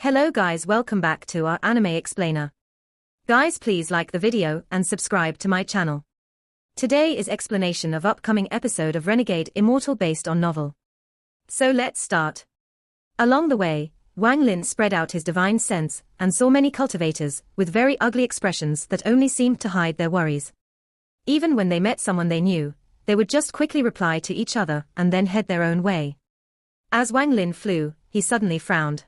Hello guys, welcome back to our anime explainer. Guys, please like the video and subscribe to my channel. Today is explanation of upcoming episode of Renegade Immortal based on novel. So let's start. Along the way, Wang Lin spread out his divine sense and saw many cultivators with very ugly expressions that only seemed to hide their worries. Even when they met someone they knew, they would just quickly reply to each other and then head their own way. As Wang Lin flew, he suddenly frowned.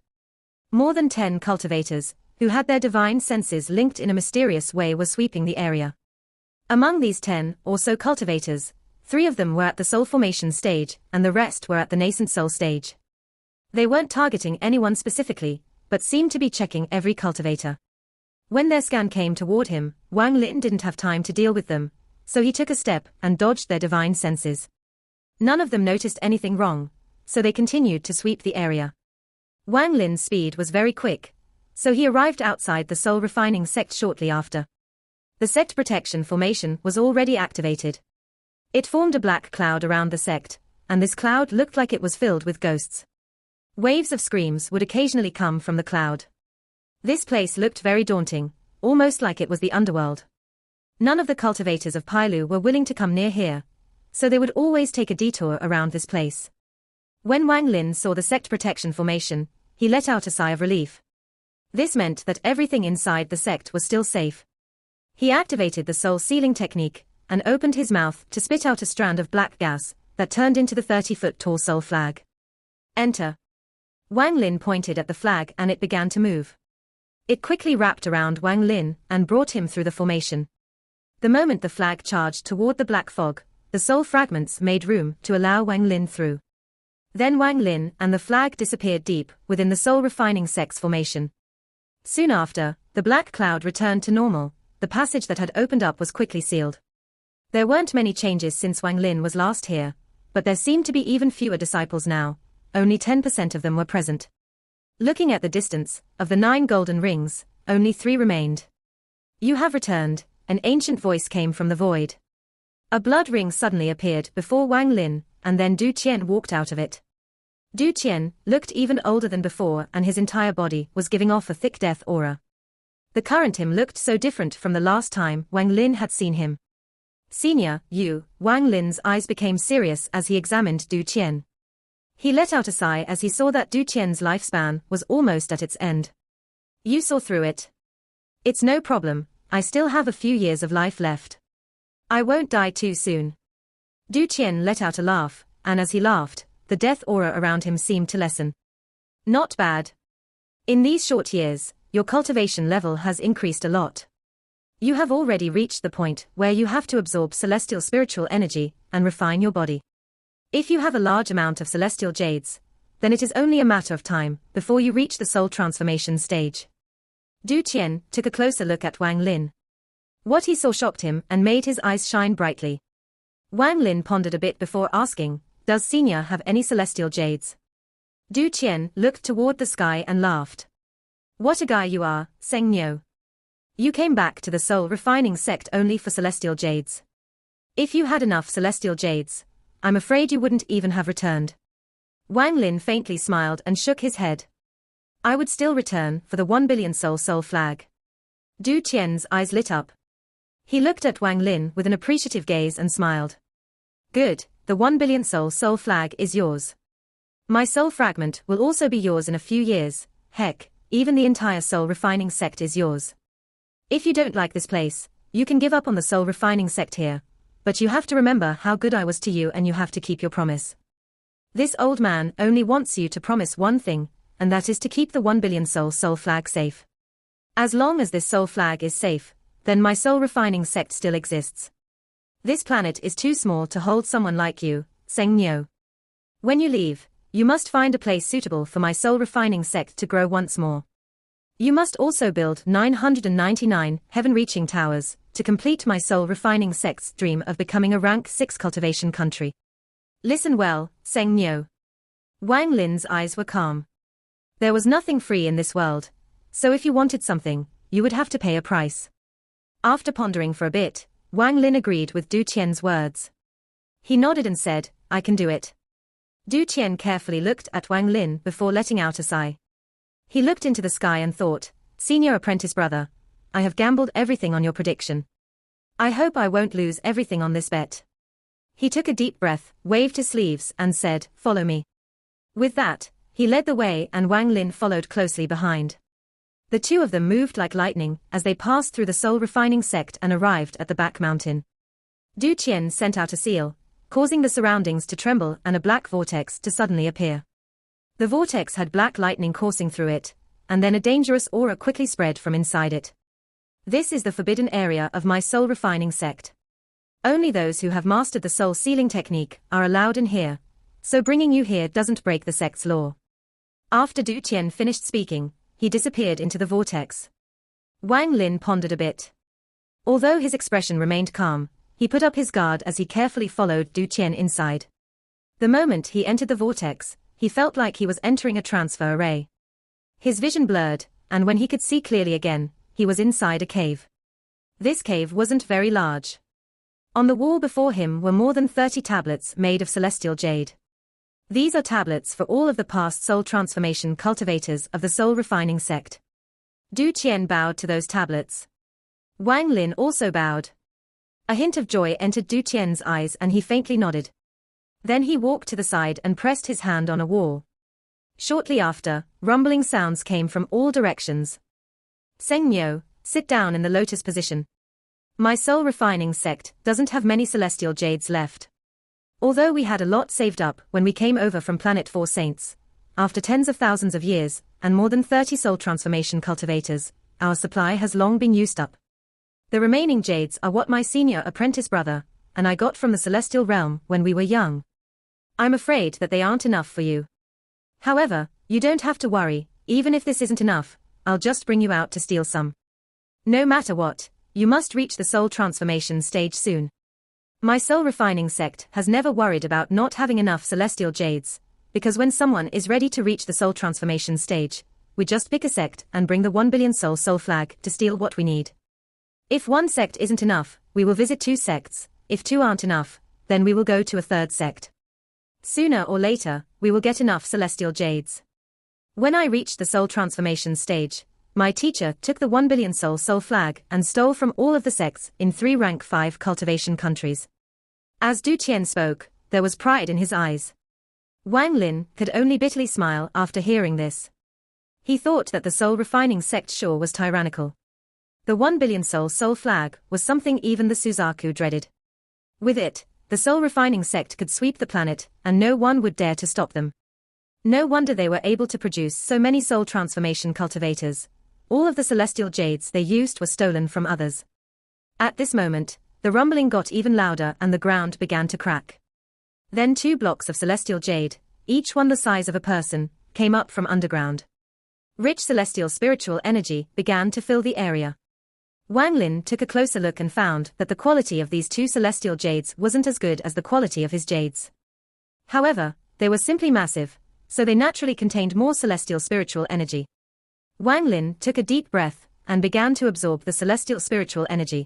More than 10 cultivators, who had their divine senses linked in a mysterious way, were sweeping the area. Among these 10 or so cultivators, 3 of them were at the soul formation stage and the rest were at the nascent soul stage. They weren't targeting anyone specifically, but seemed to be checking every cultivator. When their scan came toward him, Wang Lin didn't have time to deal with them, so he took a step and dodged their divine senses. None of them noticed anything wrong, so they continued to sweep the area. Wang Lin's speed was very quick, so he arrived outside the soul refining sect shortly after. The sect protection formation was already activated. It formed a black cloud around the sect, and this cloud looked like it was filled with ghosts. Waves of screams would occasionally come from the cloud. This place looked very daunting, almost like it was the underworld. None of the cultivators of Pailu were willing to come near here, so they would always take a detour around this place. When Wang Lin saw the sect protection formation, he let out a sigh of relief. This meant that everything inside the sect was still safe. He activated the soul sealing technique and opened his mouth to spit out a strand of black gas that turned into the 30-foot-tall soul flag. Enter. Wang Lin pointed at the flag and it began to move. It quickly wrapped around Wang Lin and brought him through the formation. The moment the flag charged toward the black fog, the soul fragments made room to allow Wang Lin through. Then Wang Lin and the flag disappeared deep within the soul refining sect's formation. Soon after, the black cloud returned to normal. The passage that had opened up was quickly sealed. There weren't many changes since Wang Lin was last here, but there seemed to be even fewer disciples now. Only 10% of them were present. Looking at the distance, of the 9 golden rings, only 3 remained. You have returned, an ancient voice came from the void. A blood ring suddenly appeared before Wang Lin, and then Du Qian walked out of it. Du Qian looked even older than before and his entire body was giving off a thick death aura. The current him looked so different from the last time Wang Lin had seen him. Senior, you, Wang Lin's eyes became serious as he examined Du Qian. He let out a sigh as he saw that Du Qian's lifespan was almost at its end. You saw through it. It's no problem, I still have a few years of life left. I won't die too soon. Du Qian let out a laugh, and as he laughed, the death aura around him seemed to lessen. Not bad. In these short years, your cultivation level has increased a lot. You have already reached the point where you have to absorb celestial spiritual energy and refine your body. If you have a large amount of celestial jades, then it is only a matter of time before you reach the soul transformation stage. Du Qian took a closer look at Wang Lin. What he saw shocked him and made his eyes shine brightly. Wang Lin pondered a bit before asking, does Senior have any celestial jades? Du Qian looked toward the sky and laughed. What a guy you are, Seng Niu. You came back to the soul refining sect only for celestial jades. If you had enough celestial jades, I'm afraid you wouldn't even have returned. Wang Lin faintly smiled and shook his head. I would still return for the 1 billion soul flag. Du Qian's eyes lit up. He looked at Wang Lin with an appreciative gaze and smiled. Good, the 1 billion soul flag is yours. My soul fragment will also be yours in a few years, heck, even the entire soul refining sect is yours. If you don't like this place, you can give up on the soul refining sect here, but you have to remember how good I was to you and you have to keep your promise. This old man only wants you to promise one thing, and that is to keep the 1 billion soul flag safe. As long as this soul flag is safe, then my soul refining sect still exists. This planet is too small to hold someone like you, Seng Niu. When you leave, you must find a place suitable for my soul refining sect to grow once more. You must also build 999 heaven-reaching towers to complete my soul refining sect's dream of becoming a rank 6 cultivation country. Listen well, Seng Niu. Wang Lin's eyes were calm. There was nothing free in this world, so if you wanted something, you would have to pay a price. After pondering for a bit, Wang Lin agreed with Du Qian's words. He nodded and said, I can do it. Du Qian carefully looked at Wang Lin before letting out a sigh. He looked into the sky and thought, "Senior apprentice brother, I have gambled everything on your prediction. I hope I won't lose everything on this bet." He took a deep breath, waved his sleeves, and said, "Follow me." With that, he led the way and Wang Lin followed closely behind. The two of them moved like lightning as they passed through the soul refining sect and arrived at the back mountain. Du Qian sent out a seal, causing the surroundings to tremble and a black vortex to suddenly appear. The vortex had black lightning coursing through it, and then a dangerous aura quickly spread from inside it. "This is the forbidden area of my soul refining sect. Only those who have mastered the soul sealing technique are allowed in here, so bringing you here doesn't break the sect's law." After Du Qian finished speaking, he disappeared into the vortex. Wang Lin pondered a bit. Although his expression remained calm, he put up his guard as he carefully followed Du Qian inside. The moment he entered the vortex, he felt like he was entering a transfer array. His vision blurred, and when he could see clearly again, he was inside a cave. This cave wasn't very large. On the wall before him were more than 30 tablets made of celestial jade. These are tablets for all of the past soul transformation cultivators of the soul refining sect. Du Qian bowed to those tablets. Wang Lin also bowed. A hint of joy entered Du Qian's eyes and he faintly nodded. Then he walked to the side and pressed his hand on a wall. Shortly after, rumbling sounds came from all directions. "Seng Miao, sit down in the lotus position. My soul refining sect doesn't have many celestial jades left. Although we had a lot saved up when we came over from Planet 4 Saints, after tens of thousands of years, and more than 30 soul transformation cultivators, our supply has long been used up. The remaining jades are what my senior apprentice brother and I got from the celestial realm when we were young. I'm afraid that they aren't enough for you. However, you don't have to worry, even if this isn't enough, I'll just bring you out to steal some. No matter what, you must reach the soul transformation stage soon. My soul refining sect has never worried about not having enough celestial jades, because when someone is ready to reach the soul transformation stage, we just pick a sect and bring the 1 billion soul flag to steal what we need. If one sect isn't enough, we will visit 2 sects, if 2 aren't enough, then we will go to a 3rd sect. Sooner or later, we will get enough celestial jades. When I reached the soul transformation stage, my teacher took the 1 billion soul flag and stole from all of the sects in 3 rank 5 cultivation countries. As Du Qian spoke, there was pride in his eyes. Wang Lin could only bitterly smile after hearing this. He thought that the soul refining sect sure was tyrannical. The 1 billion soul flag was something even the Suzaku dreaded. With it, the soul refining sect could sweep the planet, and no one would dare to stop them. No wonder they were able to produce so many soul transformation cultivators. All of the celestial jades they used were stolen from others. At this moment, the rumbling got even louder and the ground began to crack. Then 2 blocks of celestial jade, each one the size of a person, came up from underground. Rich celestial spiritual energy began to fill the area. Wang Lin took a closer look and found that the quality of these 2 celestial jades wasn't as good as the quality of his jades. However, they were simply massive, so they naturally contained more celestial spiritual energy. Wang Lin took a deep breath and began to absorb the celestial spiritual energy.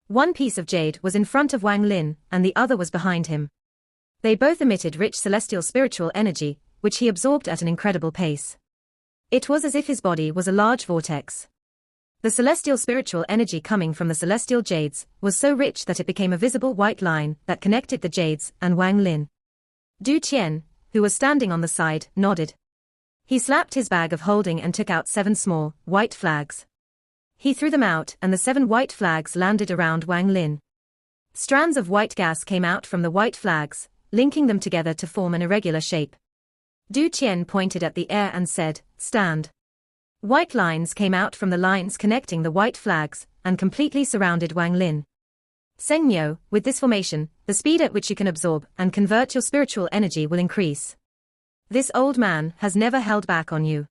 One piece of jade was in front of Wang Lin and the other was behind him. They both emitted rich celestial spiritual energy, which he absorbed at an incredible pace. It was as if his body was a large vortex. The celestial spiritual energy coming from the celestial jades was so rich that it became a visible white line that connected the jades and Wang Lin. Du Qian, who was standing on the side, nodded. He slapped his bag of holding and took out 7 small, white flags. He threw them out and the 7 white flags landed around Wang Lin. Strands of white gas came out from the white flags, linking them together to form an irregular shape. Du Qian pointed at the air and said, "Stand." White lines came out from the lines connecting the white flags and completely surrounded Wang Lin. "Seng Miao, with this formation, the speed at which you can absorb and convert your spiritual energy will increase. This old man has never held back on you."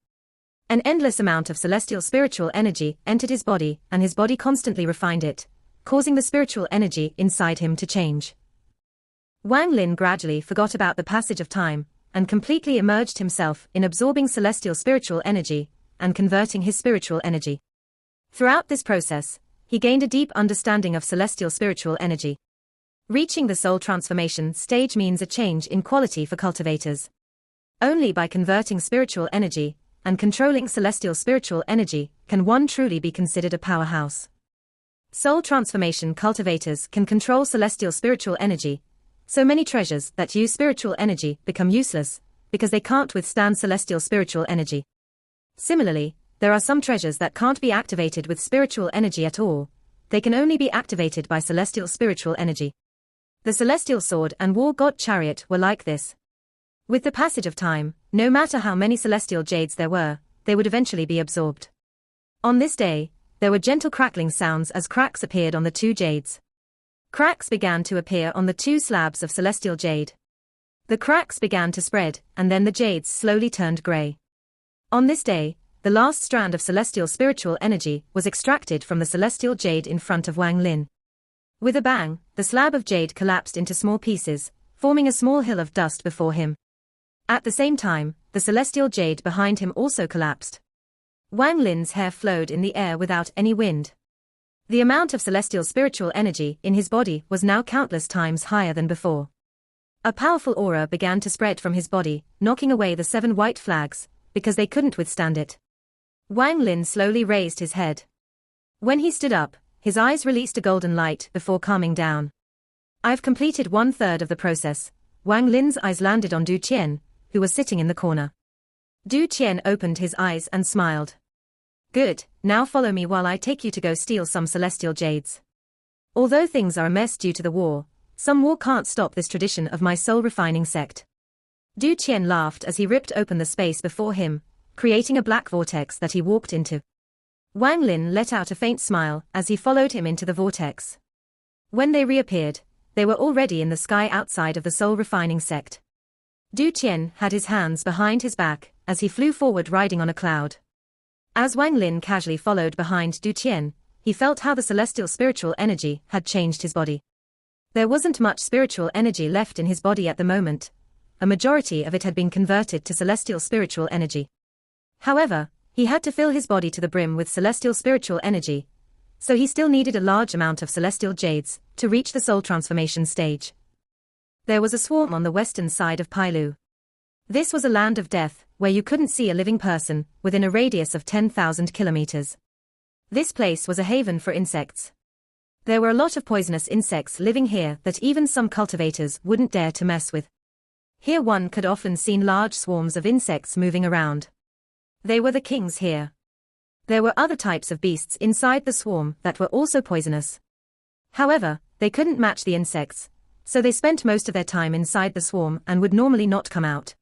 An endless amount of celestial spiritual energy entered his body and his body constantly refined it, causing the spiritual energy inside him to change. Wang Lin gradually forgot about the passage of time and completely immersed himself in absorbing celestial spiritual energy and converting his spiritual energy. Throughout this process, he gained a deep understanding of celestial spiritual energy. Reaching the soul transformation stage means a change in quality for cultivators. Only by converting spiritual energy and controlling celestial spiritual energy, can one truly be considered a powerhouse? Soul transformation cultivators can control celestial spiritual energy. So many treasures that use spiritual energy become useless, because they can't withstand celestial spiritual energy. Similarly, there are some treasures that can't be activated with spiritual energy at all. They can only be activated by celestial spiritual energy. The celestial sword and war god chariot were like this. With the passage of time, no matter how many celestial jades there were, they would eventually be absorbed. On this day, there were gentle crackling sounds as cracks appeared on the two jades. Cracks began to appear on the two slabs of celestial jade. The cracks began to spread, and then the jades slowly turned grey. On this day, the last strand of celestial spiritual energy was extracted from the celestial jade in front of Wang Lin. With a bang, the slab of jade collapsed into small pieces, forming a small hill of dust before him. At the same time, the celestial jade behind him also collapsed. Wang Lin's hair flowed in the air without any wind. The amount of celestial spiritual energy in his body was now countless times higher than before. A powerful aura began to spread from his body, knocking away the 7 white flags, because they couldn't withstand it. Wang Lin slowly raised his head. When he stood up, his eyes released a golden light before calming down. I've completed 1/3 of the process. Wang Lin's eyes landed on Du Qian, who was sitting in the corner. Du Qian opened his eyes and smiled. Good, now follow me while I take you to go steal some celestial jades. Although things are a mess due to the war, some war can't stop this tradition of my soul-refining sect. Du Qian laughed as he ripped open the space before him, creating a black vortex that he walked into. Wang Lin let out a faint smile as he followed him into the vortex. When they reappeared, they were already in the sky outside of the soul-refining sect. Du Qian had his hands behind his back as he flew forward riding on a cloud. As Wang Lin casually followed behind Du Qian, he felt how the celestial spiritual energy had changed his body. There wasn't much spiritual energy left in his body at the moment. A majority of it had been converted to celestial spiritual energy. However, he had to fill his body to the brim with celestial spiritual energy, so he still needed a large amount of celestial jades to reach the soul transformation stage. There was a swarm on the western side of Pailu. This was a land of death, where you couldn't see a living person within a radius of 10,000 kilometers. This place was a haven for insects. There were a lot of poisonous insects living here that even some cultivators wouldn't dare to mess with. Here one could often see large swarms of insects moving around. They were the kings here. There were other types of beasts inside the swarm that were also poisonous. However, they couldn't match the insects, so they spent most of their time inside the swarm and would normally not come out.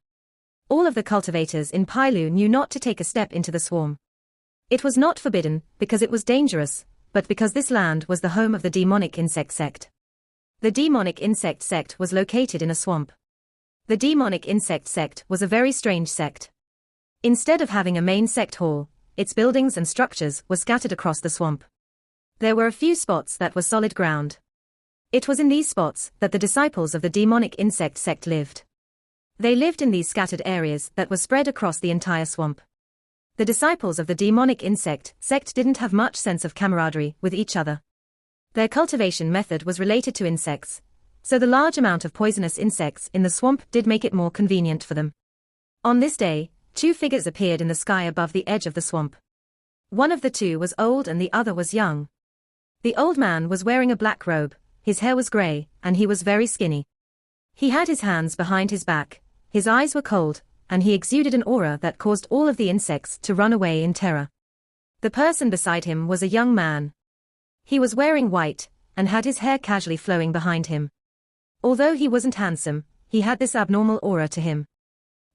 All of the cultivators in Pailu knew not to take a step into the swarm. It was not forbidden because it was dangerous, but because this land was the home of the demonic insect sect. The demonic insect sect was located in a swamp. The demonic insect sect was a very strange sect. Instead of having a main sect hall, its buildings and structures were scattered across the swamp. There were a few spots that were solid ground. It was in these spots that the disciples of the demonic insect sect lived. They lived in these scattered areas that were spread across the entire swamp. The disciples of the demonic insect sect didn't have much sense of camaraderie with each other. Their cultivation method was related to insects, so the large amount of poisonous insects in the swamp did make it more convenient for them. On this day, 2 figures appeared in the sky above the edge of the swamp. One of the 2 was old and the other was young. The old man was wearing a black robe, his hair was grey, and he was very skinny. He had his hands behind his back, his eyes were cold, and he exuded an aura that caused all of the insects to run away in terror. The person beside him was a young man. He was wearing white, and had his hair casually flowing behind him. Although he wasn't handsome, he had this abnormal aura to him.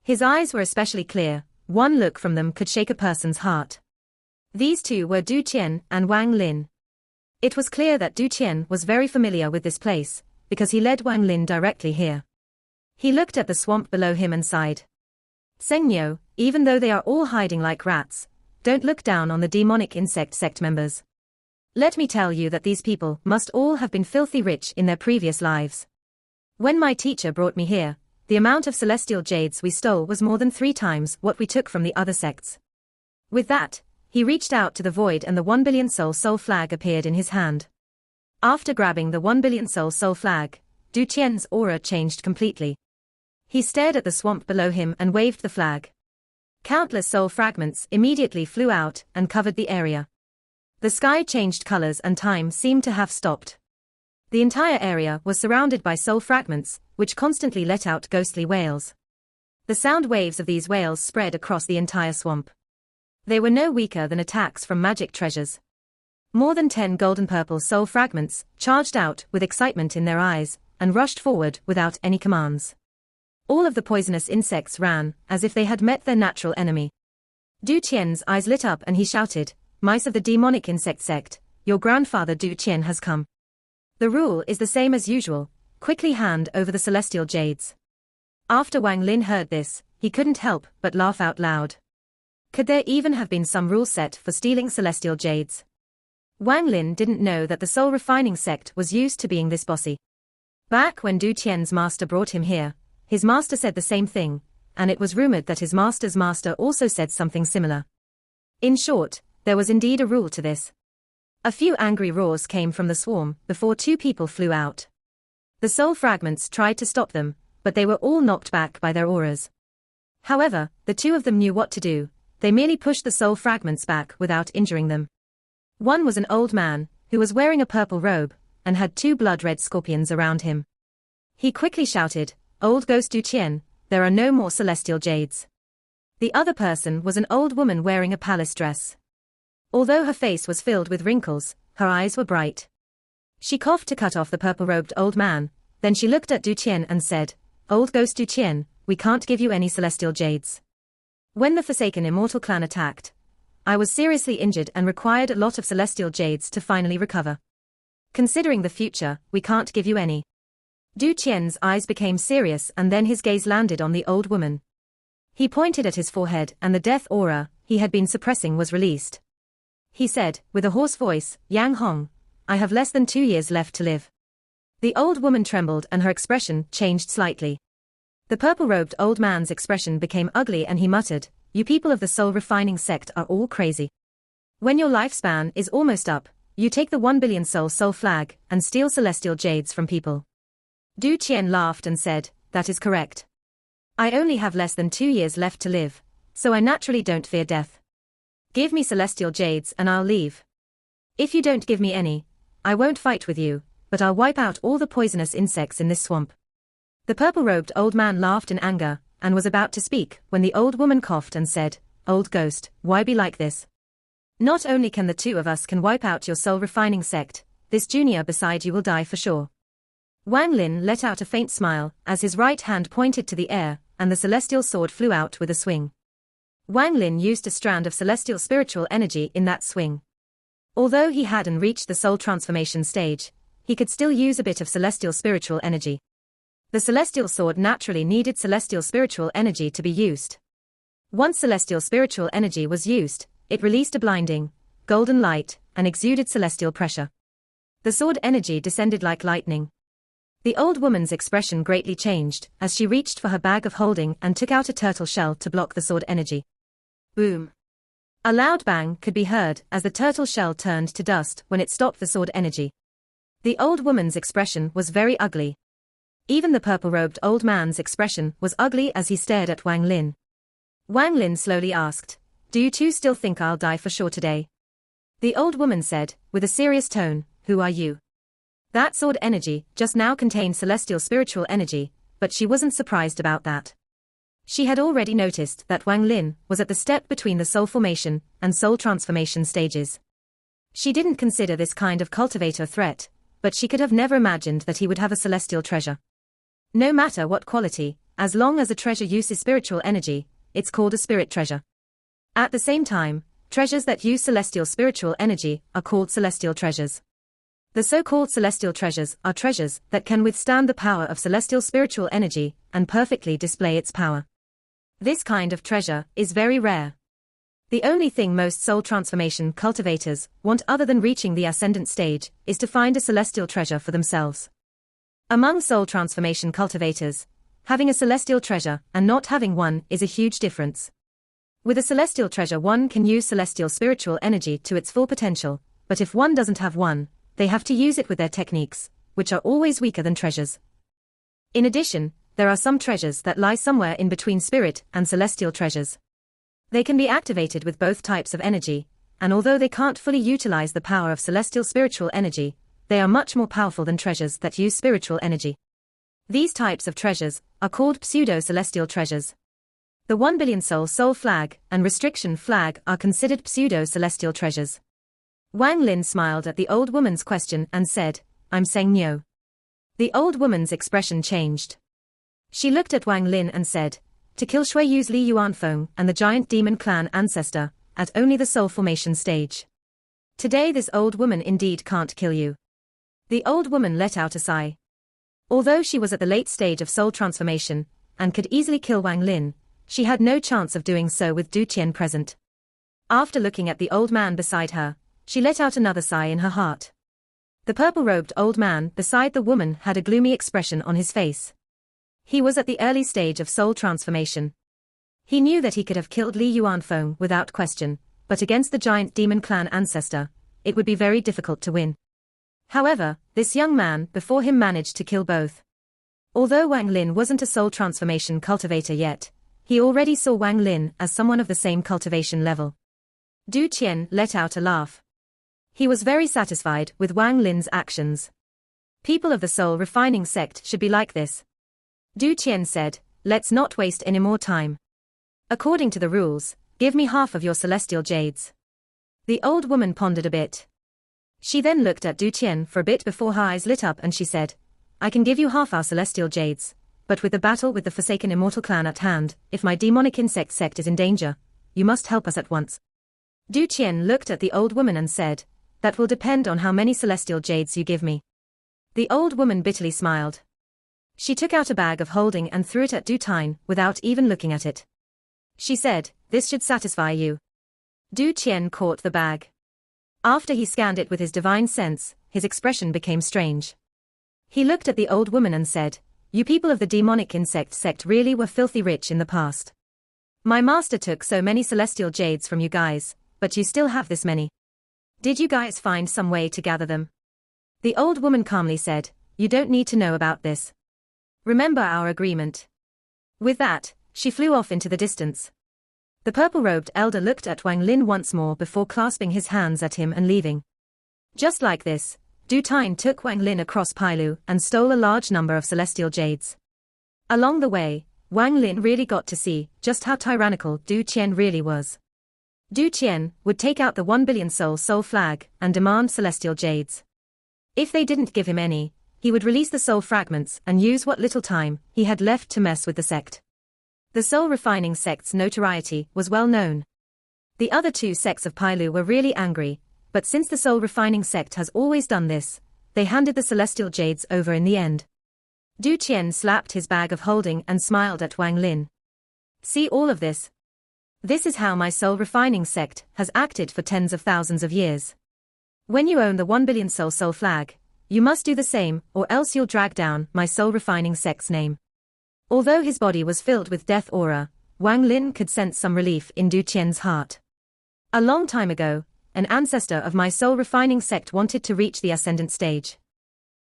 His eyes were especially clear, one look from them could shake a person's heart. These 2 were Du Qian and Wang Lin. It was clear that Du Qian was very familiar with this place, because he led Wang Lin directly here. He looked at the swamp below him and sighed. Sengyo, even though they are all hiding like rats, don't look down on the demonic insect sect members. Let me tell you that these people must all have been filthy rich in their previous lives. When my teacher brought me here, the amount of celestial jades we stole was more than 3 times what we took from the other sects. With that, he reached out to the void and the 1 billion soul flag appeared in his hand. After grabbing the 1 billion soul flag, Du Qian's aura changed completely. He stared at the swamp below him and waved the flag. Countless soul fragments immediately flew out and covered the area. The sky changed colors and time seemed to have stopped. The entire area was surrounded by soul fragments, which constantly let out ghostly wails. The sound waves of these wails spread across the entire swamp. They were no weaker than attacks from magic treasures. More than 10 golden-purple soul fragments charged out with excitement in their eyes and rushed forward without any commands. All of the poisonous insects ran, as if they had met their natural enemy. Du Qian's eyes lit up and he shouted, "Mice of the demonic insect sect, your grandfather Du Qian has come. The rule is the same as usual, quickly hand over the celestial jades." After Wang Lin heard this, he couldn't help but laugh out loud. Could there even have been some rule set for stealing celestial jades? Wang Lin didn't know that the soul refining sect was used to being this bossy. Back when Du Qian's master brought him here, his master said the same thing, and it was rumored that his master's master also said something similar. In short, there was indeed a rule to this. A few angry roars came from the swarm before 2 people flew out. The soul fragments tried to stop them, but they were all knocked back by their auras. However, the 2 of them knew what to do. They merely pushed the soul fragments back without injuring them. One was an old man, who was wearing a purple robe, and had 2 blood-red scorpions around him. He quickly shouted, "Old Ghost Du Qian, there are no more celestial jades." The other person was an old woman wearing a palace dress. Although her face was filled with wrinkles, her eyes were bright. She coughed to cut off the purple-robed old man, then she looked at Du Qian and said, "Old Ghost Du Qian, we can't give you any celestial jades. When the Forsaken Immortal clan attacked, I was seriously injured and required a lot of celestial jades to finally recover. Considering the future, we can't give you any." Du Qian's eyes became serious and then his gaze landed on the old woman. He pointed at his forehead and the death aura he had been suppressing was released. He said, with a hoarse voice, "Yang Hong, I have less than 2 years left to live." The old woman trembled and her expression changed slightly. The purple-robed old man's expression became ugly and he muttered, "You people of the soul refining sect are all crazy. When your lifespan is almost up, you take the 1 billion soul flag and steal celestial jades from people." Du Qian laughed and said, "That is correct. I only have less than 2 years left to live, so I naturally don't fear death. Give me celestial jades and I'll leave. If you don't give me any, I won't fight with you, but I'll wipe out all the poisonous insects in this swamp." The purple-robed old man laughed in anger, and was about to speak, when the old woman coughed and said, "Old ghost, why be like this? Not only can the 2 of us can wipe out your soul-refining sect, this junior beside you will die for sure." Wang Lin let out a faint smile, as his right hand pointed to the air, and the celestial sword flew out with a swing. Wang Lin used a strand of celestial spiritual energy in that swing. Although he hadn't reached the soul transformation stage, he could still use a bit of celestial spiritual energy. The celestial sword naturally needed celestial spiritual energy to be used. Once celestial spiritual energy was used, it released a blinding, golden light, and exuded celestial pressure. The sword energy descended like lightning. The old woman's expression greatly changed, as she reached for her bag of holding and took out a turtle shell to block the sword energy. Boom! A loud bang could be heard as the turtle shell turned to dust when it stopped the sword energy. The old woman's expression was very ugly. Even the purple-robed old man's expression was ugly as he stared at Wang Lin. Wang Lin slowly asked, "Do you 2 still think I'll die for sure today?" The old woman said, with a serious tone, "Who are you?" That sword energy just now contained celestial spiritual energy, but she wasn't surprised about that. She had already noticed that Wang Lin was at the step between the soul formation and soul transformation stages. She didn't consider this kind of cultivator a threat, but she could have never imagined that he would have a celestial treasure. No matter what quality, as long as the treasure uses spiritual energy, it's called a spirit treasure. At the same time, treasures that use celestial spiritual energy are called celestial treasures. The so-called celestial treasures are treasures that can withstand the power of celestial spiritual energy and perfectly display its power. This kind of treasure is very rare. The only thing most soul transformation cultivators want other than reaching the ascendant stage is to find a celestial treasure for themselves. Among soul transformation cultivators, having a celestial treasure and not having one is a huge difference. With a celestial treasure one can use celestial spiritual energy to its full potential, but if one doesn't have one, they have to use it with their techniques, which are always weaker than treasures. In addition, there are some treasures that lie somewhere in between spirit and celestial treasures. They can be activated with both types of energy, and although they can't fully utilize the power of celestial spiritual energy, they are much more powerful than treasures that use spiritual energy. These types of treasures are called pseudo-celestial treasures. The 1 billion soul flag and restriction flag are considered pseudo-celestial treasures. Wang Lin smiled at the old woman's question and said, "I'm saying no." The old woman's expression changed. She looked at Wang Lin and said, "To kill Shui Yu's Li Yuanfeng and the giant demon clan ancestor, at only the soul formation stage. Today this old woman indeed can't kill you." The old woman let out a sigh. Although she was at the late stage of soul transformation, and could easily kill Wang Lin, she had no chance of doing so with Du Qian present. After looking at the old man beside her, she let out another sigh in her heart. The purple-robed old man beside the woman had a gloomy expression on his face. He was at the early stage of soul transformation. He knew that he could have killed Li Yuanfeng without question, but against the giant demon clan ancestor, it would be very difficult to win. However, this young man before him managed to kill both. Although Wang Lin wasn't a soul transformation cultivator yet, he already saw Wang Lin as someone of the same cultivation level. Du Qian let out a laugh. He was very satisfied with Wang Lin's actions. People of the soul refining sect should be like this. Du Qian said, "Let's not waste any more time. According to the rules, give me half of your celestial jades." The old woman pondered a bit. She then looked at Du Qian for a bit before her eyes lit up and she said, "I can give you half our celestial jades, but with the battle with the Forsaken Immortal clan at hand, if my demonic insect sect is in danger, you must help us at once." Du Qian looked at the old woman and said, "That will depend on how many celestial jades you give me." The old woman bitterly smiled. She took out a bag of holding and threw it at Du Qian without even looking at it. She said, "This should satisfy you." Du Qian caught the bag. After he scanned it with his divine sense, his expression became strange. He looked at the old woman and said, "You people of the demonic insect sect really were filthy rich in the past. My master took so many celestial jades from you guys, but you still have this many. Did you guys find some way to gather them?" The old woman calmly said, "You don't need to know about this. Remember our agreement." With that, she flew off into the distance. The purple-robed elder looked at Wang Lin once more before clasping his hands at him and leaving. Just like this, Du Qian took Wang Lin across Pailu and stole a large number of celestial jades. Along the way, Wang Lin really got to see just how tyrannical Du Qian really was. Du Qian would take out the 1 billion soul flag and demand celestial jades. If they didn't give him any, he would release the soul fragments and use what little time he had left to mess with the sect. The soul refining sect's notoriety was well known. The other two sects of Pailu were really angry, but since the soul refining sect has always done this, they handed the celestial jades over in the end. Du Qian slapped his bag of holding and smiled at Wang Lin. "See all of this? This is how my soul refining sect has acted for tens of thousands of years. When you own the 1 billion soul flag, you must do the same or else you'll drag down my soul refining sect's name." Although his body was filled with death aura, Wang Lin could sense some relief in Du Qian's heart. A long time ago, an ancestor of my soul refining sect wanted to reach the ascendant stage.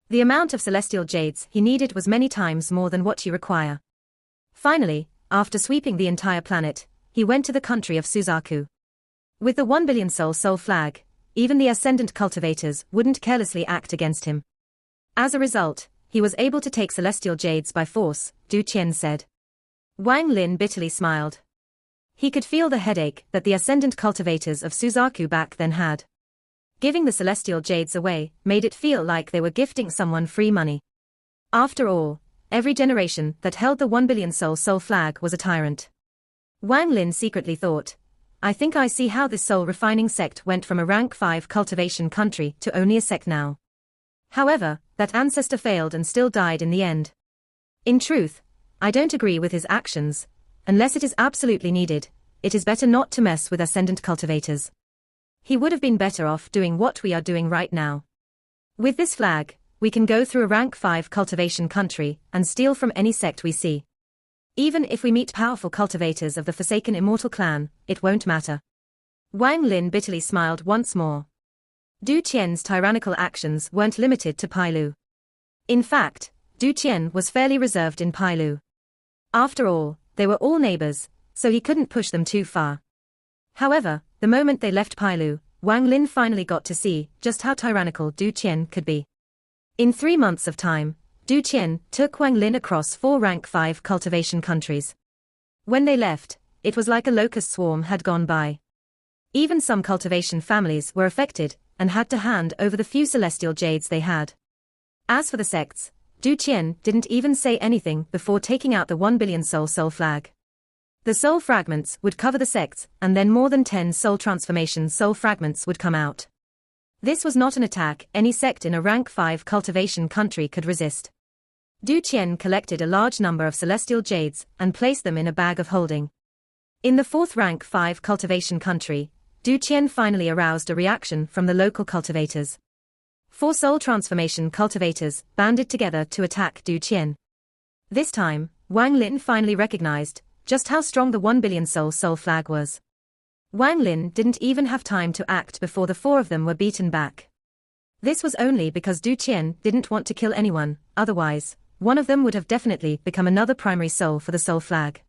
The amount of celestial jades he needed was many times more than what you require. Finally, after sweeping the entire planet, he went to the country of Suzaku. With the 1 billion soul flag, even the ascendant cultivators wouldn't carelessly act against him. As a result, he was able to take celestial jades by force, Du Qian said. Wang Lin bitterly smiled. He could feel the headache that the ascendant cultivators of Suzaku back then had. Giving the celestial jades away made it feel like they were gifting someone free money. After all, every generation that held the 1 billion soul flag was a tyrant. Wang Lin secretly thought, "I think I see how this soul refining sect went from a rank 5 cultivation country to only a sect now." However, that ancestor failed and still died in the end. In truth, I don't agree with his actions. Unless it is absolutely needed, it is better not to mess with ascendant cultivators. He would have been better off doing what we are doing right now. With this flag, we can go through a rank 5 cultivation country and steal from any sect we see. Even if we meet powerful cultivators of the Forsaken Immortal clan, it won't matter. Wang Lin bitterly smiled once more. Du Qian's tyrannical actions weren't limited to Pailu. In fact, Du Qian was fairly reserved in Pailu. After all, they were all neighbors, so he couldn't push them too far. However, the moment they left Pailu, Wang Lin finally got to see just how tyrannical Du Qian could be. In 3 months of time, Du Qian took Wang Lin across 4 rank 5 cultivation countries. When they left, it was like a locust swarm had gone by. Even some cultivation families were affected and had to hand over the few celestial jades they had. As for the sects, Du Qian didn't even say anything before taking out the 1 billion soul flag. The soul fragments would cover the sects, and then more than 10 soul transformation soul fragments would come out. This was not an attack any sect in a rank 5 cultivation country could resist. Du Qian collected a large number of celestial jades and placed them in a bag of holding. In the 4th rank 5 cultivation country, Du Qian finally aroused a reaction from the local cultivators. 4 soul transformation cultivators banded together to attack Du Qian. This time, Wang Lin finally recognized just how strong the 1 billion soul flag was. Wang Lin didn't even have time to act before the 4 of them were beaten back. This was only because Du Qian didn't want to kill anyone, otherwise, one of them would have definitely become another primary soul for the soul flag.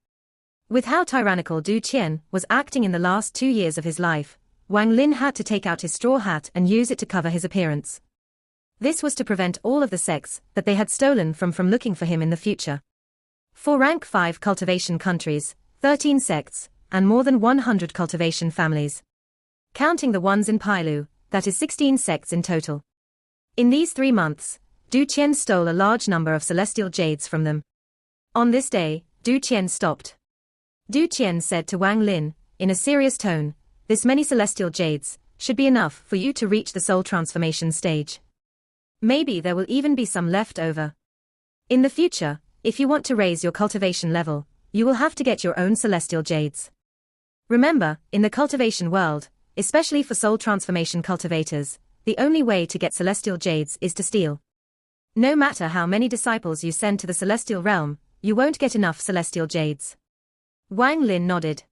With how tyrannical Du Qian was acting in the last 2 years of his life, Wang Lin had to take out his straw hat and use it to cover his appearance. This was to prevent all of the sects that they had stolen from looking for him in the future. 4 rank 5 cultivation countries, 13 sects, and more than 100 cultivation families. Counting the ones in Pailu, that is 16 sects in total. In these 3 months, Du Qian stole a large number of celestial jades from them. On this day, Du Qian stopped. Du Qian said to Wang Lin, in a serious tone, "This many celestial jades should be enough for you to reach the soul transformation stage. Maybe there will even be some left over. In the future, if you want to raise your cultivation level, you will have to get your own celestial jades. Remember, in the cultivation world, especially for soul transformation cultivators, the only way to get celestial jades is to steal. No matter how many disciples you send to the celestial realm, you won't get enough celestial jades." Wang Lin nodded.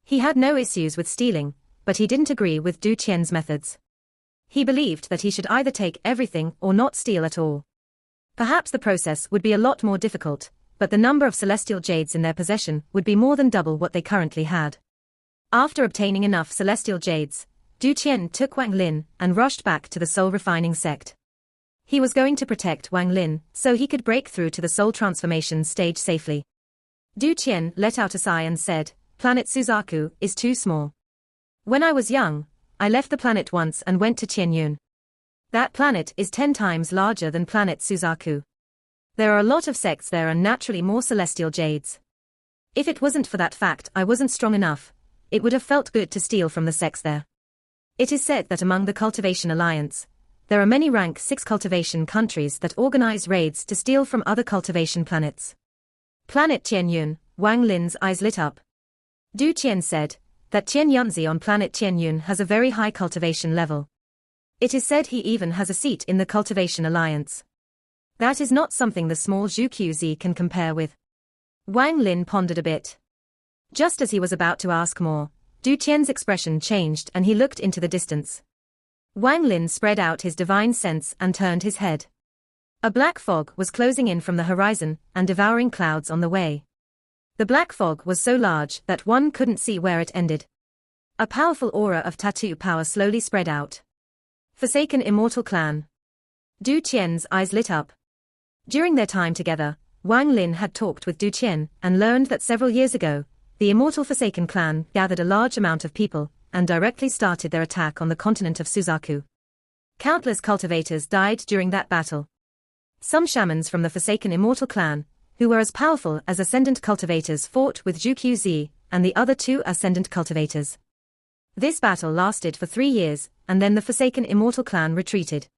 He had no issues with stealing, but he didn't agree with Du Qian's methods. He believed that he should either take everything or not steal at all. Perhaps the process would be a lot more difficult, but the number of celestial jades in their possession would be more than double what they currently had. After obtaining enough celestial jades, Du Qian took Wang Lin and rushed back to the soul refining sect. He was going to protect Wang Lin so he could break through to the soul transformation stage safely. Du Qian let out a sigh and said, "Planet Suzaku is too small. When I was young, I left the planet once and went to Qianyun. That planet is 10 times larger than planet Suzaku. There are a lot of sects there and naturally more celestial jades. If it wasn't for that fact I wasn't strong enough, it would have felt good to steal from the sects there. It is said that among the Cultivation Alliance, there are many rank 6 cultivation countries that organize raids to steal from other cultivation planets." Planet Qianyun, Wang Lin's eyes lit up. Du Qian said that Qianyunzi on planet Qianyun has a very high cultivation level. It is said he even has a seat in the Cultivation Alliance. That is not something the small Zhuqiuzi can compare with. Wang Lin pondered a bit. Just as he was about to ask more, Du Qian's expression changed and he looked into the distance. Wang Lin spread out his divine sense and turned his head. A black fog was closing in from the horizon and devouring clouds on the way. The black fog was so large that one couldn't see where it ended. A powerful aura of tattoo power slowly spread out. Forsaken Immortal Clan. Du Qian's eyes lit up. During their time together, Wang Lin had talked with Du Qian and learned that several years ago, the Immortal Forsaken Clan gathered a large amount of people and directly started their attack on the continent of Suzaku. Countless cultivators died during that battle. Some shamans from the Forsaken Immortal Clan, who were as powerful as Ascendant cultivators, fought with Zhuqiuzi and the other 2 Ascendant cultivators. This battle lasted for 3 years, and then the Forsaken Immortal Clan retreated.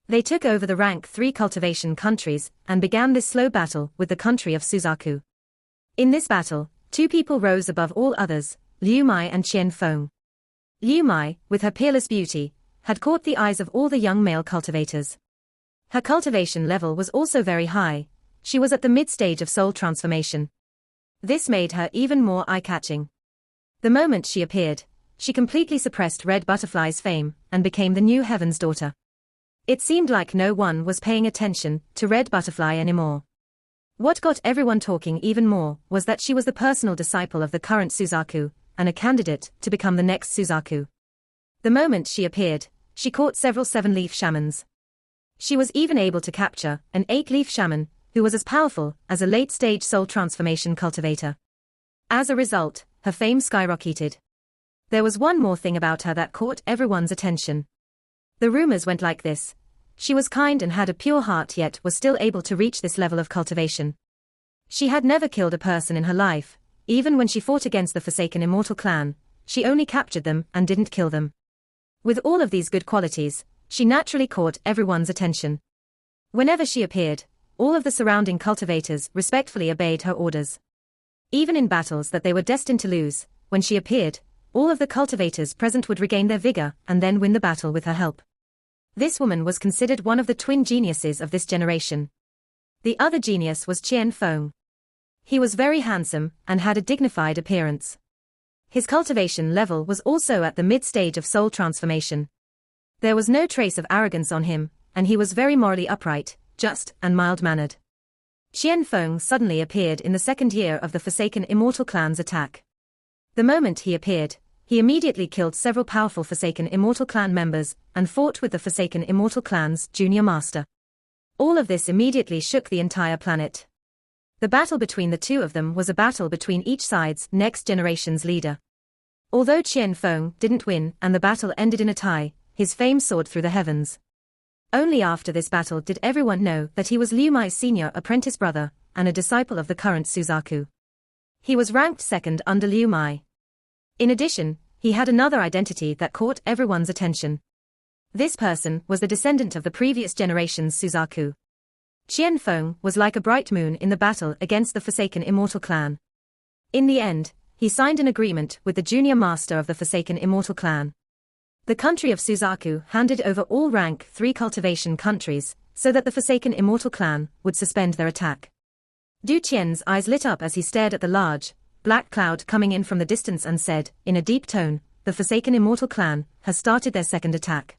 They took over the rank 3 cultivation countries and began this slow battle with the country of Suzaku. In this battle, 2 people rose above all others, Liu Mai and Qian Feng. Liu Mai, with her peerless beauty, had caught the eyes of all the young male cultivators. Her cultivation level was also very high. She was at the mid-stage of soul transformation. This made her even more eye-catching. The moment she appeared, she completely suppressed Red Butterfly's fame and became the new Heaven's daughter. It seemed like no one was paying attention to Red Butterfly anymore. What got everyone talking even more was that she was the personal disciple of the current Suzaku, and a candidate to become the next Suzaku. The moment she appeared, she caught several 7-leaf shamans. She was even able to capture an 8-leaf shaman, who was as powerful as a late-stage soul transformation cultivator. As a result, her fame skyrocketed. There was one more thing about her that caught everyone's attention. The rumors went like this: she was kind and had a pure heart, yet was still able to reach this level of cultivation. She had never killed a person in her life. Even when she fought against the Forsaken Immortal clan, she only captured them and didn't kill them. With all of these good qualities, she naturally caught everyone's attention. Whenever she appeared, all of the surrounding cultivators respectfully obeyed her orders. Even in battles that they were destined to lose, when she appeared, all of the cultivators present would regain their vigor and then win the battle with her help. This woman was considered one of the twin geniuses of this generation. The other genius was Qian Feng. He was very handsome and had a dignified appearance. His cultivation level was also at the mid-stage of soul transformation. There was no trace of arrogance on him, and he was very morally upright, just, and mild-mannered. Qian Feng suddenly appeared in the second year of the Forsaken Immortal clan's attack. The moment he appeared, he immediately killed several powerful Forsaken Immortal clan members and fought with the Forsaken Immortal clan's junior master. All of this immediately shook the entire planet. The battle between the two of them was a battle between each side's next generation's leader. Although Qian Feng didn't win and the battle ended in a tie, his fame soared through the heavens. Only after this battle did everyone know that he was Liu Mai's senior apprentice brother and a disciple of the current Suzaku. He was ranked second under Liu Mai. In addition, he had another identity that caught everyone's attention. This person was the descendant of the previous generation's Suzaku. Qian Feng was like a bright moon in the battle against the Forsaken Immortal clan. In the end, he signed an agreement with the junior master of the Forsaken Immortal clan. The country of Suzaku handed over all rank 3 cultivation countries, so that the Forsaken Immortal clan would suspend their attack. Du Qian's eyes lit up as he stared at the large, black cloud coming in from the distance and said, in a deep tone, "The Forsaken Immortal clan has started their second attack.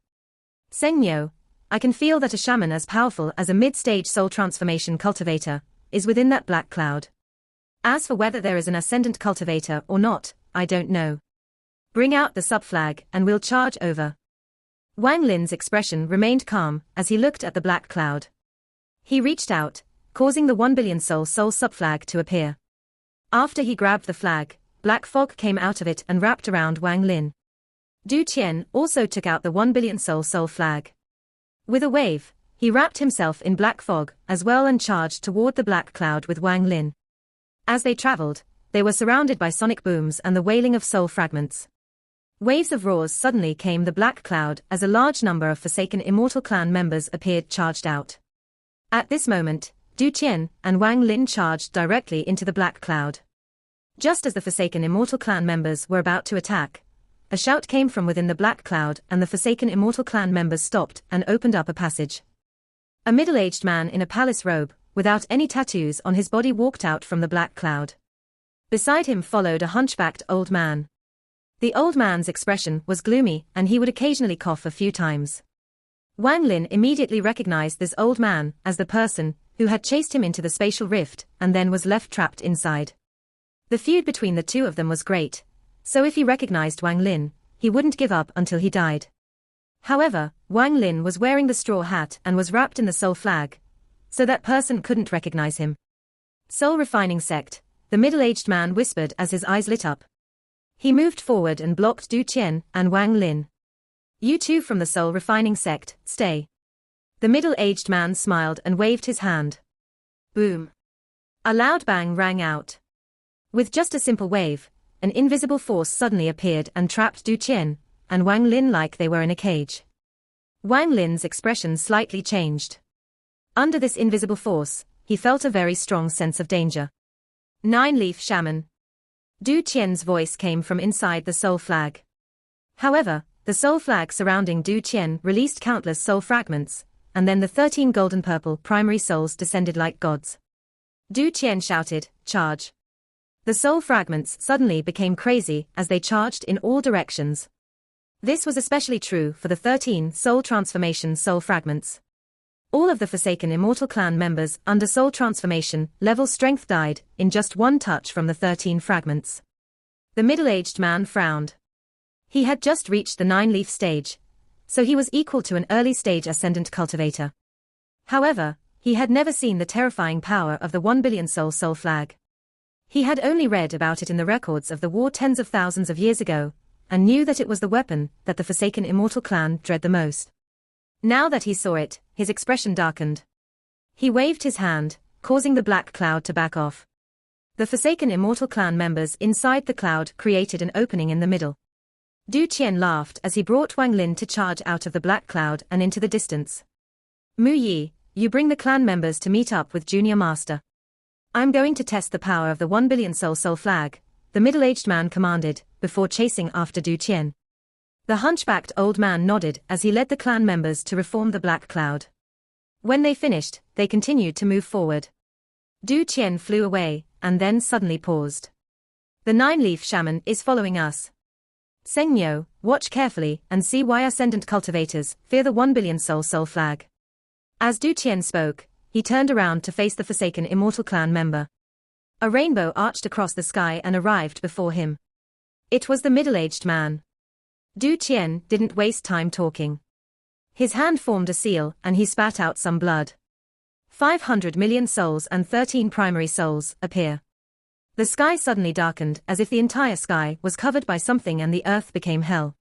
Seng Miao, I can feel that a shaman as powerful as a mid-stage soul transformation cultivator is within that black cloud. As for whether there is an ascendant cultivator or not, I don't know. Bring out the sub-flag and we'll charge over." Wang Lin's expression remained calm as he looked at the black cloud. He reached out, causing the 1 billion soul sub-flag to appear. After he grabbed the flag, black fog came out of it and wrapped around Wang Lin. Du Qian also took out the 1 billion soul flag. With a wave, he wrapped himself in black fog as well and charged toward the black cloud with Wang Lin. As they traveled, they were surrounded by sonic booms and the wailing of soul fragments. Waves of roars suddenly came the black cloud as a large number of Forsaken Immortal clan members appeared charged out. At this moment, Du Qian and Wang Lin charged directly into the black cloud. Just as the Forsaken Immortal clan members were about to attack, a shout came from within the black cloud and the Forsaken Immortal clan members stopped and opened up a passage. A middle-aged man in a palace robe, without any tattoos on his body, walked out from the black cloud. Beside him followed a hunchbacked old man. The old man's expression was gloomy and he would occasionally cough a few times. Wang Lin immediately recognized this old man as the person who had chased him into the spatial rift and then was left trapped inside. The feud between the two of them was great, so if he recognized Wang Lin, he wouldn't give up until he died. However, Wang Lin was wearing the straw hat and was wrapped in the soul flag, so that person couldn't recognize him. "Soul refining sect," the middle-aged man whispered as his eyes lit up. He moved forward and blocked Du Qian and Wang Lin. "You two from the soul refining sect, stay." The middle-aged man smiled and waved his hand. Boom. A loud bang rang out. With just a simple wave, an invisible force suddenly appeared and trapped Du Qian and Wang Lin like they were in a cage. Wang Lin's expression slightly changed. Under this invisible force, he felt a very strong sense of danger. 9-leaf shaman. Du Qian's voice came from inside the soul flag. However, the soul flag surrounding Du Qian released countless soul fragments, and then the 13 golden purple primary souls descended like gods. Du Qian shouted, "Charge!" The soul fragments suddenly became crazy as they charged in all directions. This was especially true for the 13 soul transformation soul fragments. All of the Forsaken Immortal clan members under soul transformation level strength died in just one touch from the 13 fragments. The middle-aged man frowned. He had just reached the 9-leaf stage, so he was equal to an early-stage ascendant cultivator. However, he had never seen the terrifying power of the 1 billion soul flag. He had only read about it in the records of the war tens of thousands of years ago, and knew that it was the weapon that the Forsaken Immortal clan dread the most. Now that he saw it, his expression darkened. He waved his hand, causing the black cloud to back off. The Forsaken Immortal clan members inside the cloud created an opening in the middle. Du Qian laughed as he brought Wang Lin to charge out of the black cloud and into the distance. Mu Yi, you bring the clan members to meet up with Junior Master. I'm going to test the power of the 1 billion soul flag, the middle-aged man commanded, before chasing after Du Qian. The hunchbacked old man nodded as he led the clan members to reform the black cloud. When they finished, they continued to move forward. Du Qian flew away, and then suddenly paused. The 9-leaf shaman is following us. Sengyo, watch carefully and see why ascendant cultivators fear the 1 billion soul flag. As Du Qian spoke, he turned around to face the Forsaken Immortal clan member. A rainbow arched across the sky and arrived before him. It was the middle-aged man. Du Qian didn't waste time talking. His hand formed a seal and he spat out some blood. 500 million souls and 13 primary souls appear. The sky suddenly darkened as if the entire sky was covered by something and the earth became hell.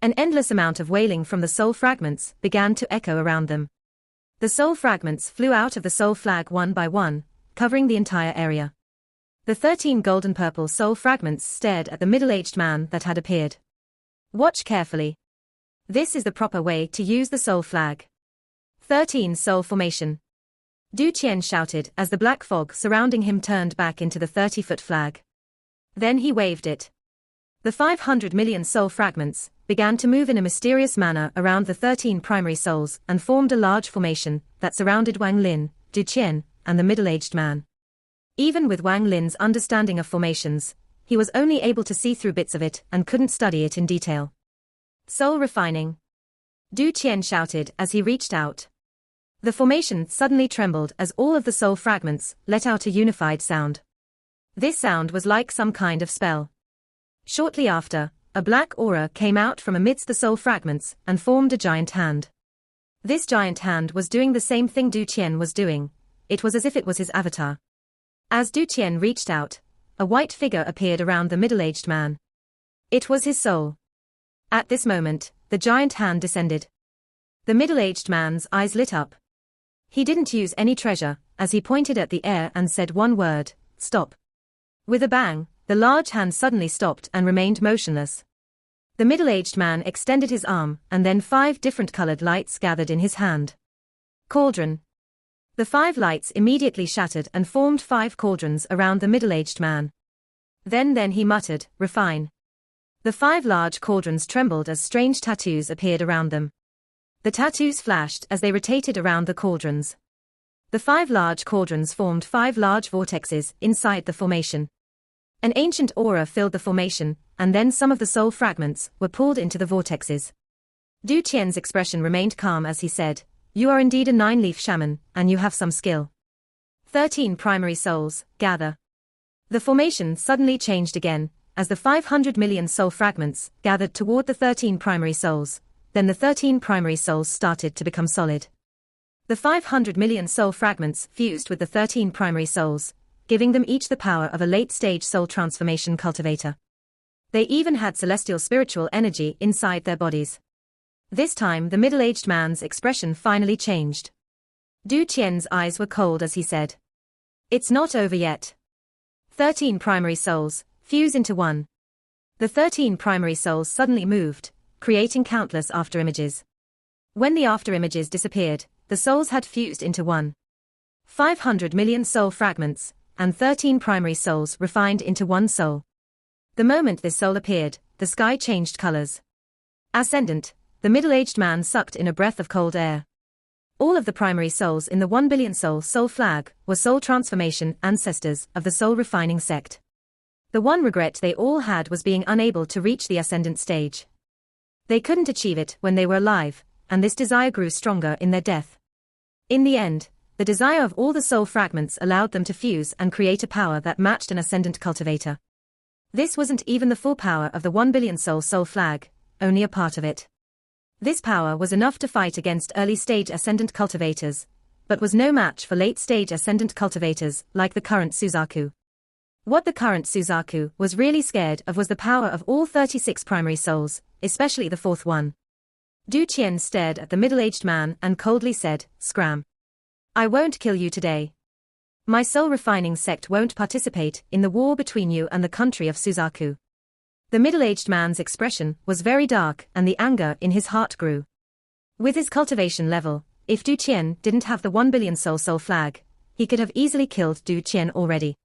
An endless amount of wailing from the soul fragments began to echo around them. The soul fragments flew out of the soul flag one by one, covering the entire area. The 13 golden purple soul fragments stared at the middle-aged man that had appeared. Watch carefully. This is the proper way to use the soul flag. 13 soul formation. Du Qian shouted as the black fog surrounding him turned back into the 30-foot flag. Then he waved it. The 500 million soul fragments began to move in a mysterious manner around the 13 primary souls and formed a large formation that surrounded Wang Lin, Du Qian, and the middle-aged man. Even with Wang Lin's understanding of formations, he was only able to see through bits of it and couldn't study it in detail. Soul refining. Du Qian shouted as he reached out. The formation suddenly trembled as all of the soul fragments let out a unified sound. This sound was like some kind of spell. Shortly after, a black aura came out from amidst the soul fragments and formed a giant hand. This giant hand was doing the same thing Du Qian was doing. It was as if it was his avatar. As Du Qian reached out, a white figure appeared around the middle-aged man. It was his soul. At this moment, the giant hand descended. The middle-aged man's eyes lit up. He didn't use any treasure, as he pointed at the air and said one word, "Stop." With a bang, the large hand suddenly stopped and remained motionless. The middle-aged man extended his arm, and then 5 different colored lights gathered in his hand. Cauldron. The 5 lights immediately shattered and formed 5 cauldrons around the middle-aged man. Then he muttered, "Refine." The 5 large cauldrons trembled as strange tattoos appeared around them. The tattoos flashed as they rotated around the cauldrons. The 5 large cauldrons formed 5 large vortexes inside the formation. An ancient aura filled the formation, and then some of the soul fragments were pulled into the vortexes. Du Qian's expression remained calm as he said, "You are indeed a 9-leaf shaman, and you have some skill. 13 primary souls, gather." The formation suddenly changed again, as the 500 million soul fragments gathered toward the 13 primary souls. Then the 13 primary souls started to become solid. The 500 million soul fragments fused with the 13 primary souls, giving them each the power of a late-stage soul transformation cultivator. They even had celestial spiritual energy inside their bodies. This time the middle-aged man's expression finally changed. Du Qian's eyes were cold as he said, "It's not over yet. 13 primary souls, fuse into one." The 13 primary souls suddenly moved, creating countless afterimages. When the afterimages disappeared, the souls had fused into one. 500 million soul fragments, and 13 primary souls refined into one soul. The moment this soul appeared, the sky changed colors. Ascendant, the middle-aged man sucked in a breath of cold air. All of the primary souls in the 1 billion soul flag were soul transformation ancestors of the soul refining sect. The one regret they all had was being unable to reach the ascendant stage. They couldn't achieve it when they were alive, and this desire grew stronger in their death. In the end, the desire of all the soul fragments allowed them to fuse and create a power that matched an ascendant cultivator. This wasn't even the full power of the 1 billion soul flag, only a part of it. This power was enough to fight against early-stage ascendant cultivators, but was no match for late-stage ascendant cultivators like the current Suzaku. What the current Suzaku was really scared of was the power of all 36 primary souls, especially the fourth one. Du Qian stared at the middle-aged man and coldly said, "Scram. I won't kill you today. My soul-refining sect won't participate in the war between you and the country of Suzaku." The middle-aged man's expression was very dark and the anger in his heart grew. With his cultivation level, if Du Qian didn't have the 1 billion soul flag, he could have easily killed Du Qian already.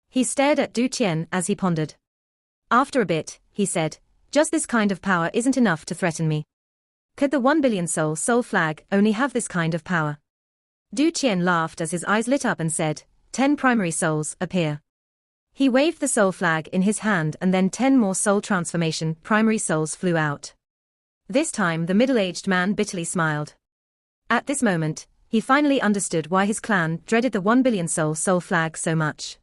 He stared at Du Qian as he pondered. After a bit, he said, "Just this kind of power isn't enough to threaten me. Could the 1 billion soul flag only have this kind of power?" Du Qian laughed as his eyes lit up and said, 10 primary souls appear." He waved the soul flag in his hand and then 10 more soul transformation primary souls flew out. This time the middle-aged man bitterly smiled. At this moment, he finally understood why his clan dreaded the 1 billion soul flag so much.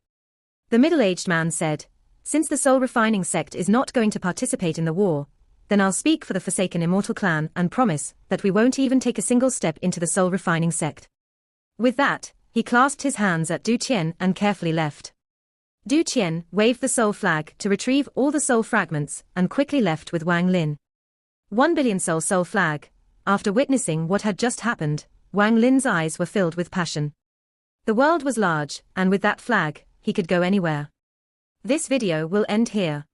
The middle-aged man said, "Since the soul refining sect is not going to participate in the war, then I'll speak for the Forsaken Immortal clan and promise that we won't even take a single step into the soul refining sect." With that, he clasped his hands at Du Qian and carefully left. Du Qian waved the soul flag to retrieve all the soul fragments and quickly left with Wang Lin. 1 billion soul flag. After witnessing what had just happened, Wang Lin's eyes were filled with passion. The world was large, and with that flag, he could go anywhere. This video will end here.